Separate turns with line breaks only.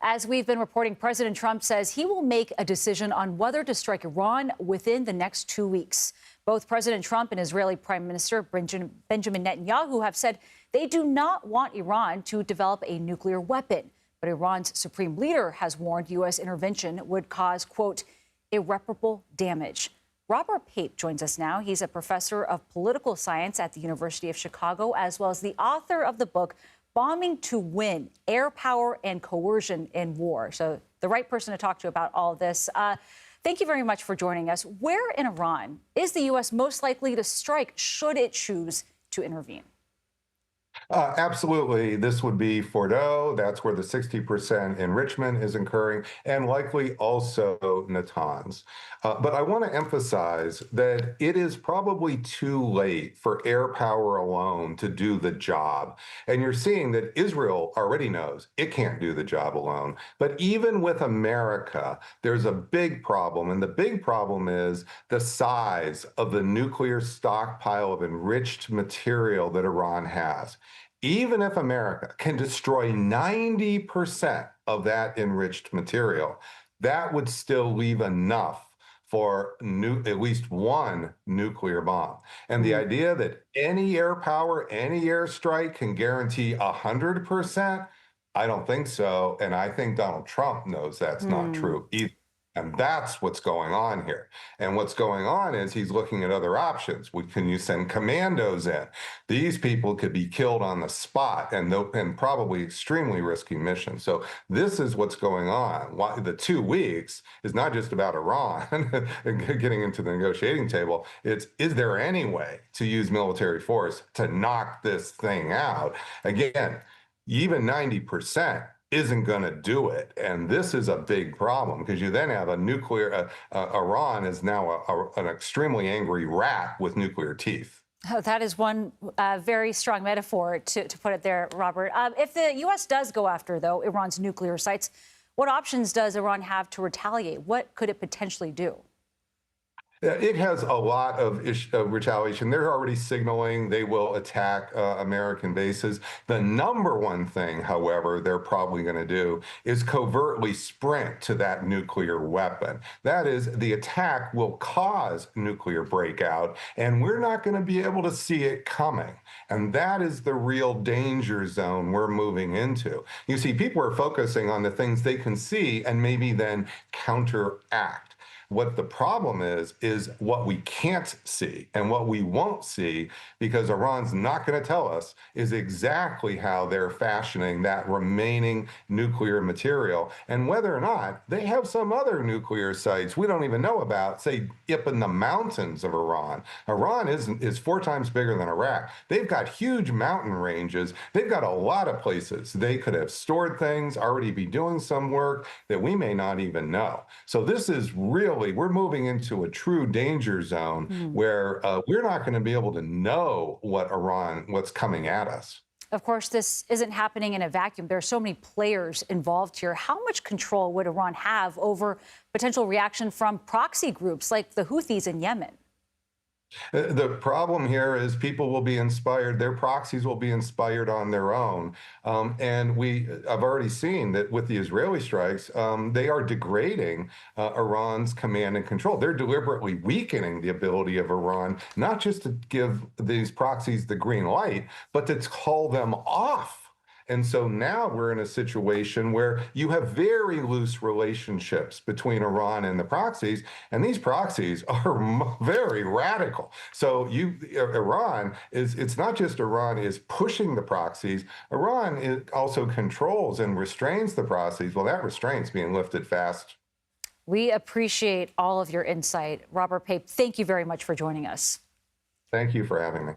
As we've been reporting, President Trump says he will make a decision on whether to strike Iran within the next 2 weeks. Both President Trump and Israeli Prime Minister Benjamin Netanyahu have said they do not want Iran to develop a nuclear weapon. But Iran's supreme leader has warned U.S. intervention would cause, quote, irreparable damage. Robert Pape joins us now. He's a professor of political science at the University of Chicago, as well as the author of the book Bombing to Win, Air Power and Coercion in War. So the right person to talk to about all of this. Thank you very much for joining us. Where in Iran is the U.S. most likely to strike should it choose to intervene?
Absolutely. This would be Fordo. That's where the 60% enrichment is occurring, and likely also Natanz. But I want to emphasize that it is probably too late for air power alone to do the job. And you're seeing that Israel already knows it can't do the job alone. But even with America, there's a big problem. And the big problem is the size of the nuclear stockpile of enriched material that Iran has. Even if America can destroy 90% of that enriched material, that would still leave enough for at least one nuclear bomb. And the idea that any air power, any airstrike can guarantee 100%, I don't think so. And I think Donald Trump knows that's not true either. And that's what's going on here. And what's going on is he's looking at other options. Can you send commandos in? These people could be killed on the spot and probably extremely risky missions. So this is what's going on. The 2 weeks is not just about Iran and getting into the negotiating table. Is there any way to use military force to knock this thing out? Again, even 90% isn't going to do it. And this is a big problem because you then have a nuclear, Iran is now an extremely angry rat with nuclear teeth.
Oh, that is one very strong metaphor to put it there, Robert. If the U.S. does go after, though, Iran's nuclear sites, what options does Iran have to retaliate? What could it potentially do?
It has a lot of retaliation. They're already signaling they will attack American bases. The number one thing, however, they're probably going to do is covertly sprint to that nuclear weapon. That is, the attack will cause nuclear breakout, and we're not going to be able to see it coming. And that is the real danger zone we're moving into. You see, people are focusing on the things they can see and maybe then counteract. What the problem is what we can't see and what we won't see, because Iran's not going to tell us, is exactly how they're fashioning that remaining nuclear material and whether or not they have some other nuclear sites we don't even know about, say, up in the mountains of Iran. Iran is 4 times bigger than Iraq. They've got huge mountain ranges. They've got a lot of places they could have stored things, already be doing some work that we may not even know. So this is really, we're moving into a true danger zone where we're not going to be able to know what's coming at us.
Of course, this isn't happening in a vacuum. There are so many players involved here. How much control would Iran have over potential reaction from proxy groups like the Houthis in Yemen?
The problem here is people will be inspired, their proxies will be inspired on their own. And I've already seen that with the Israeli strikes, they are degrading Iran's command and control. They're deliberately weakening the ability of Iran, not just to give these proxies the green light, but to call them off. And so now we're in a situation where you have very loose relationships between Iran and the proxies, and these proxies are very radical. So Iran it's not just Iran is pushing the proxies, Iran also controls and restrains the proxies. Well, that restraint's being lifted fast.
We appreciate all of your insight. Robert Pape, thank you very much for joining us.
Thank you for having me.